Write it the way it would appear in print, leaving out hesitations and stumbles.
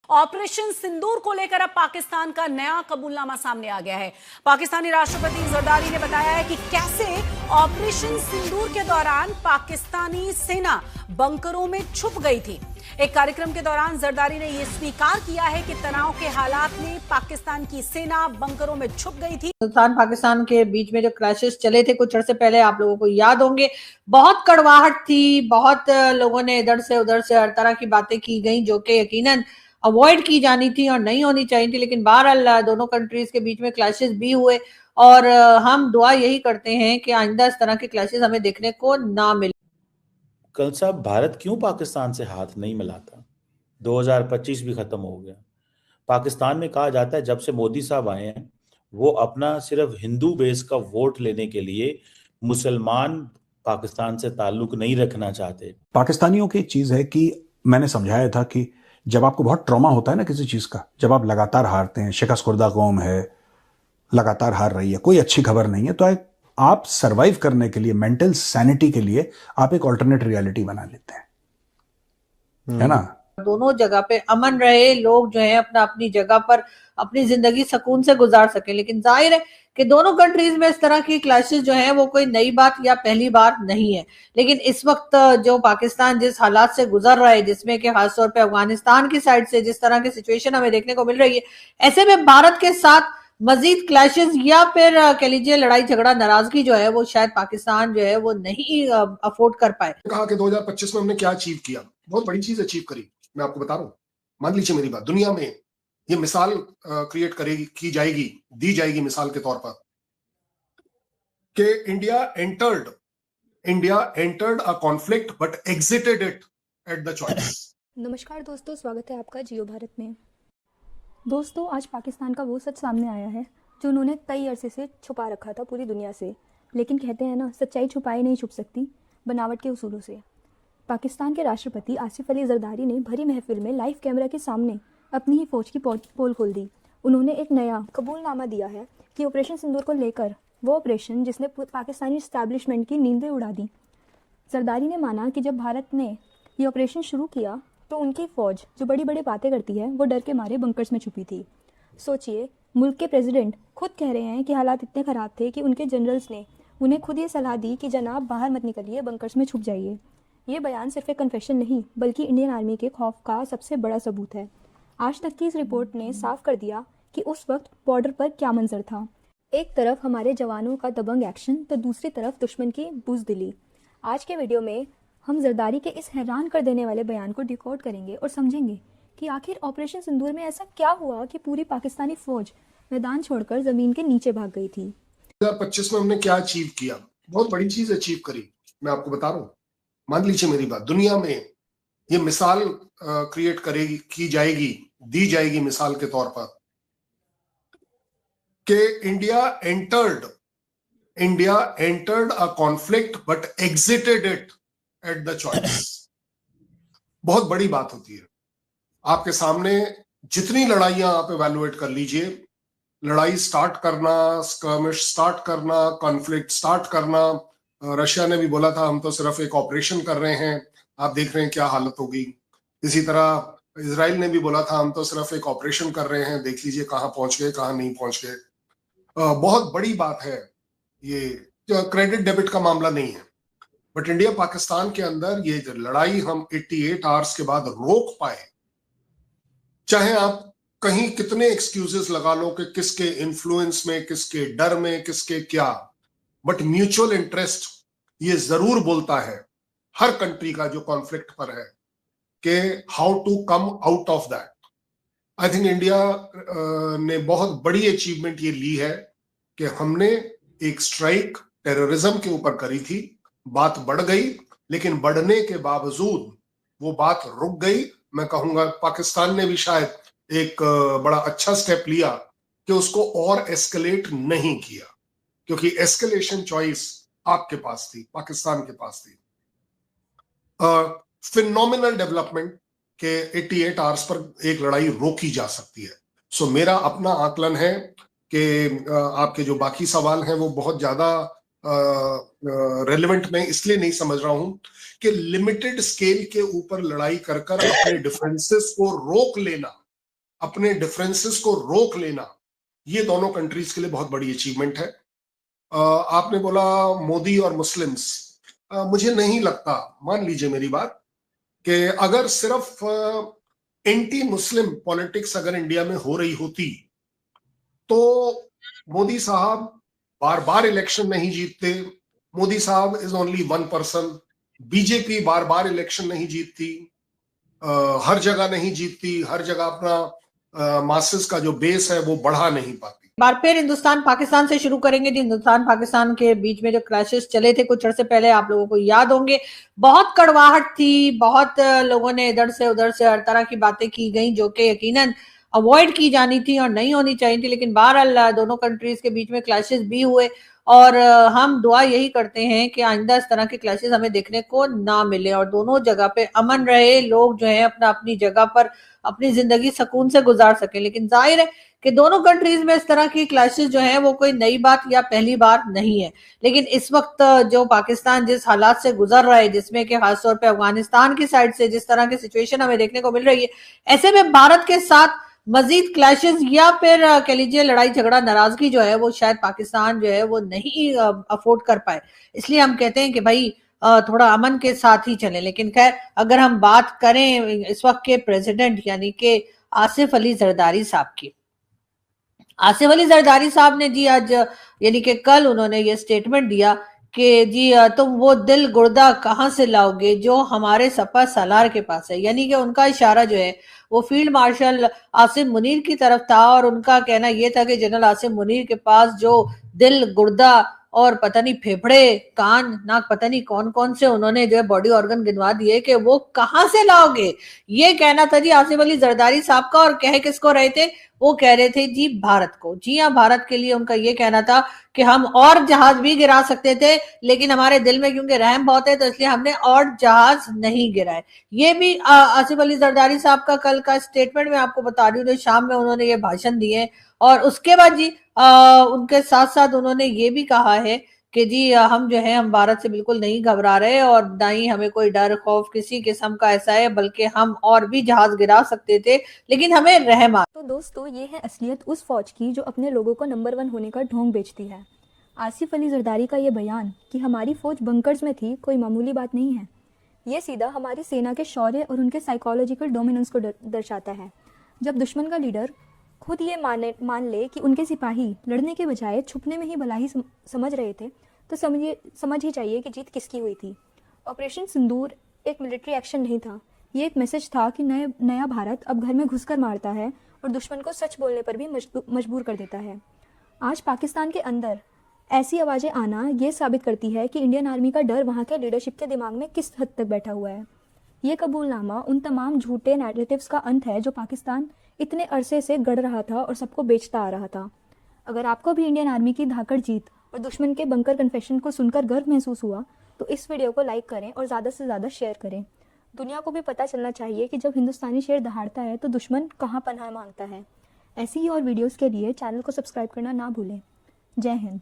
Operation सिंदूर को लेकर अब पाकिस्तान का नया कबूलनामा सामने आ गया है। पाकिस्तानी राष्ट्रपति जरदारी ने बताया है कि कैसे ऑपरेशन सिंदूर के दौरान पाकिस्तानी सेना बंकरों में छुप गई थी। एक कार्यक्रम के दौरान जरदारी ने यह स्वीकार किया है कि तनाव के हालात में पाकिस्तान की सेना बंकरों में छुप गई थी। हिंदुस्तान पाकिस्तान के बीच में जो क्लैशेस चले थे कुछ अर्से पहले, आप लोगों को याद होंगे, बहुत कड़वाहट थी, बहुत लोगों ने इधर से उधर से हर तरह की बातें की गई जो कि यकीनन अवॉइड की जानी थी और नहीं होनी चाहिए थी। लेकिन बहरहाल दोनों कंट्रीज के बीच में क्लैशेस भी हुए और हम दुआ यही करते हैं कि आइंदा इस तरह के क्लैशेस हमें देखने को ना मिले। कल साहब, भारत क्यों पाकिस्तान से हाथ नहीं मिलाता? 2025 भी खत्म हो गया। पाकिस्तान में कहा जाता है जब से मोदी साहब आए हैं वो अपना सिर्फ हिंदू बेस का वोट लेने के लिए मुसलमान पाकिस्तान से ताल्लुक नहीं रखना चाहते। पाकिस्तानियों की एक चीज है कि मैंने समझाया था कि जब आपको बहुत ट्रॉमा होता है ना किसी चीज का, जब आप लगातार हारते हैं, शिकस्त खुर्दा कौम है, लगातार हार रही है, कोई अच्छी खबर नहीं है, तो आप सरवाइव करने के लिए, मेंटल सैनिटी के लिए आप एक ऑल्टरनेट रियलिटी बना लेते हैं, है ना। दोनों जगह पे अमन रहे, लोग जो है अपना अपनी जगह पर अपनी जिंदगी सुकून से गुजार सके। लेकिन जाहिर है कि दोनों कंट्रीज में इस तरह की क्लैशेस जो है वो कोई नई बात या पहली बार नहीं है। लेकिन इस वक्त जो पाकिस्तान जिस हालात से गुजर रहा है, जिसमें कि खासतौर पे अफगानिस्तान की साइड से जिस तरह की सिचुएशन हमें देखने को मिल रही है, ऐसे में भारत के साथ मजीद क्लैशेस या फिर कह लीजिए लड़ाई झगड़ा, नाराजगी जो है वो शायद पाकिस्तान जो है वो नहीं अफोर्ड कर पाए। कहा कि 2025 में हमने क्या अचीव किया, बहुत बड़ी चीज अचीव करी। मैं आपको बता रहा हूं, मान लीजिए मेरी बात, दुनिया में ये मिसाल क्रिएट करेगी, दी जाएगी मिसाल के तौर पर कि India entered a conflict but exerted it at the choice. नमस्कार दोस्तों, स्वागत है आपका जियो भारत में। दोस्तों, आज पाकिस्तान का वो सच सामने आया है जो उन्होंने कई अरसे से छुपा रखा था पूरी दुनिया से। लेकिन कहते हैं ना, सच्चाई छुपाई नहीं छुप सकती बनावट के उसूलों से। पाकिस्तान के राष्ट्रपति आसिफ अली जरदारी ने भरी महफिल में लाइव कैमरा के सामने अपनी ही फौज की पोल खोल दी। उन्होंने एक नया कबूलनामा दिया है कि ऑपरेशन सिंदूर को लेकर, वो ऑपरेशन जिसने पाकिस्तानी इस्टेब्लिशमेंट की नींदें उड़ा दी। जरदारी ने माना कि जब भारत ने ये ऑपरेशन शुरू किया तो उनकी फ़ौज जो बड़ी बड़ी बातें करती है वो डर के मारे बंकर्स में छुपी थी। सोचिए, मुल्क के प्रेसिडेंट खुद कह रहे हैं कि हालात इतने ख़राब थे कि उनके जनरल्स ने उन्हें खुद ये सलाह दी कि जनाब बाहर मत निकलिए, बंकर्स में छुप जाइए। ये बयान सिर्फ एक कन्फेशन नहीं बल्कि इंडियन आर्मी के खौफ का सबसे बड़ा सबूत है। आज तक की इस रिपोर्ट ने साफ कर दिया कि उस वक्त बॉर्डर पर क्या मंजर था। एक तरफ हमारे जवानों का दबंग एक्शन तो दूसरी तरफ दुश्मन की बुज़दिली। आज के वीडियो में हम जरदारी के इस हैरान कर देने वाले बयान को डिकोड करेंगे और समझेंगे कि आखिर ऑपरेशन सिंदूर में ऐसा क्या हुआ कि पूरी पाकिस्तानी फौज मैदान छोड़कर जमीन के नीचे भाग गई थी। 2025 में हमने क्या अचीव किया, बहुत बड़ी चीज अचीव करी। मैं आपको बता रहा हूं, मान लीजिए मेरी बात, दुनिया में ये मिसाल क्रिएट दी जाएगी मिसाल के तौर पर कि India entered a conflict but exerted it at the choice. बहुत बड़ी बात होती है। आपके सामने जितनी लड़ाइयां आप इवैल्यूएट कर लीजिए, लड़ाई स्टार्ट करना, स्कर्मिश स्टार्ट करना, कॉन्फ्लिक्ट स्टार्ट करना, रशिया ने भी बोला था हम तो सिर्फ एक ऑपरेशन कर रहे हैं, आप देख रहे हैं क्या हालत होगी। इसी तरह इजराइल ने भी बोला था हम तो सिर्फ एक ऑपरेशन कर रहे हैं, देख लीजिए कहां पहुंच गए, कहां नहीं पहुंच गए। बहुत बड़ी बात है ये, क्रेडिट डेबिट का मामला नहीं है, बट इंडिया पाकिस्तान के अंदर ये लड़ाई हम 88 आवर्स के बाद रोक पाए। चाहे आप कहीं कितने एक्सक्यूजेस लगा लो कि किसके इन्फ्लुएंस में, किसके डर में, किसके क्या, बट म्यूचुअल इंटरेस्ट ये जरूर बोलता है हर कंट्री का जो कॉन्फ्लिक्ट पर है कि how to come out of that. I think India ने बहुत बड़ी अचीवमेंट ये ली है कि हमने एक स्ट्राइक टेररिज्म के ऊपर करी थी, बात बढ़ गई, लेकिन बढ़ने के बावजूद वो बात रुक गई। मैं कहूंगा पाकिस्तान ने भी शायद एक बड़ा अच्छा स्टेप लिया कि उसको और एस्केलेट नहीं किया, क्योंकि एस्केलेशन चॉइस आपके पास थी, पाकिस्तान के पास थी। फिनोमिनल डेवलपमेंट के 88 आवर्स पर एक लड़ाई रोकी जा सकती है। सो मेरा अपना आकलन है कि आपके जो बाकी सवाल हैं वो बहुत ज्यादा रेलेवेंट मैं इसलिए नहीं समझ रहा हूं कि लिमिटेड स्केल के ऊपर लड़ाई कर अपने डिफरेंसेस को रोक लेना अपने डिफरेंसेस को रोक लेना, ये दोनों कंट्रीज के लिए बहुत बड़ी अचीवमेंट है। आपने बोला मोदी और मुस्लिम्स, मुझे नहीं लगता, मान लीजिए मेरी बात, कि अगर सिर्फ एंटी मुस्लिम पॉलिटिक्स अगर इंडिया में हो रही होती तो मोदी साहब बार बार इलेक्शन नहीं जीतते। मोदी साहब is only one person. BJP bar bar election नहीं जीतती, हर जगह नहीं जीतती, हर जगह अपना मासेस का जो बेस है वो बढ़ा नहीं पाती। बार फिर हिंदुस्तान पाकिस्तान से शुरू करेंगे। हिंदुस्तान पाकिस्तान के बीच में जो क्लैशेस चले थे कुछ अर्से पहले, आप लोगों को याद होंगे, बहुत कड़वाहट थी, बहुत लोगों ने इधर से उधर से हर तरह की बातें की गई जो कि यकीनन अवॉइड की जानी थी और नहीं होनी चाहिए थी। लेकिन बहरहाल दोनों कंट्रीज के बीच में क्लैशेस भी हुए और हम दुआ यही करते हैं कि आइंदा इस तरह के क्लैशेस हमें देखने को ना मिले और दोनों जगह पे अमन रहे, लोग जो है अपना अपनी जगह पर अपनी जिंदगी सुकून से गुजार सके। लेकिन जाहिर है कि दोनों कंट्रीज में इस तरह की क्लैशेस जो है वो कोई नई बात या पहली बार नहीं है। लेकिन इस वक्त जो पाकिस्तान जिस हालात से गुजर रहा है, जिसमें कि खासतौर पे अफगानिस्तान की साइड से जिस तरह की सिचुएशन हमें देखने को मिल रही है, ऐसे में भारत के साथ मजीद क्लैशेस या फिर कह लीजिए लड़ाई झगड़ा नाराजगी जो है वो शायद पाकिस्तान जो है वो नहीं अफोर्ड कर पाए। इसलिए हम कहते हैं कि भाई थोड़ा अमन के साथ ही चले। लेकिन खैर अगर हम बात करें इस वक्त के प्रेसिडेंट यानी कि आसिफ अली जरदारी साहब की, आसिफ अली जरदारी साहब ने जी आज यानी कि कल उन्होंने ये स्टेटमेंट दिया कि जी तुम वो दिल गुर्दा कहां से लाओगे जो हमारे सपा सालार के पास है। यानी कि उनका इशारा जो है वो फील्ड मार्शल आसिम मुनीर की तरफ था और उनका कहना यह था कि जनरल आसिम मुनीर के पास जो दिल गुर्दा और पता नहीं फेफड़े कान नाक पता नहीं कौन कौन से उन्होंने जो है बॉडी ऑर्गन गिनवा दिए कि वो कहां से लाओगे। ये कहना था जी आसिफ अली जरदारी साहब का। और कह किसको रहे थे? वो कह रहे थे जी भारत को। जी हाँ, भारत के लिए उनका ये कहना था कि हम और जहाज भी गिरा सकते थे लेकिन हमारे दिल में क्योंकि रहम बहुत है तो इसलिए हमने और जहाज नहीं गिराए। ये भी आसिफ अली जरदारी साहब का कल का स्टेटमेंट मैं आपको बता रही हूँ। शाम में उन्होंने ये भाषण दिए और उसके बाद जी उनके साथ साथ उन्होंने ये भी कहा है कि जी हम जो है हम भारत से बिल्कुल नहीं घबरा रहे और ना ही हमें कोई डर खौफ किसी किस्म का ऐसा है, बल्कि हम और भी जहाज गिरा सकते थे लेकिन हमें रहम आ। तो दोस्तों, ये है असलियत उस फौज की जो अपने लोगों को नंबर 1 होने का ढोंग बेचती है। आसिफ अली जरदारी का ये बयान कि हमारी फौज बंकर्स में थी कोई मामूली बात नहीं है। ये सीधा हमारी सेना के शौर्य और उनके साइकोलॉजिकल डोमिनेंस को दर्शाता है। जब दुश्मन का लीडर खुद ये मान ले कि उनके सिपाही लड़ने के बजाय छुपने में ही भलाई समझ रहे थे तो समझ ही चाहिए कि जीत किसकी हुई थी। ऑपरेशन सिंदूर एक मिलिट्री एक्शन नहीं था, ये एक मैसेज था कि नया भारत अब घर में घुसकर मारता है और दुश्मन को सच बोलने पर भी मजबूर कर देता है। आज पाकिस्तान के अंदर ऐसी आवाज़ें आना ये साबित करती है कि इंडियन आर्मी का डर वहाँ के लीडरशिप के दिमाग में किस हद तक बैठा हुआ है। ये कबूलनामा उन तमाम झूठे नैरेटिव्स का अंत है जो पाकिस्तान इतने अरसे से गढ़ रहा था और सबको बेचता आ रहा था। अगर आपको भी इंडियन आर्मी की धाकड़ जीत और दुश्मन के बंकर कन्फेशन को सुनकर गर्व महसूस हुआ तो इस वीडियो को लाइक करें और ज़्यादा से ज़्यादा शेयर करें। दुनिया को भी पता चलना चाहिए कि जब हिंदुस्तानी शेर दहाड़ता है तो दुश्मन कहाँ पनाह मांगता है। ऐसी ही और वीडियोस के लिए चैनल को सब्सक्राइब करना ना भूलें। जय हिंद।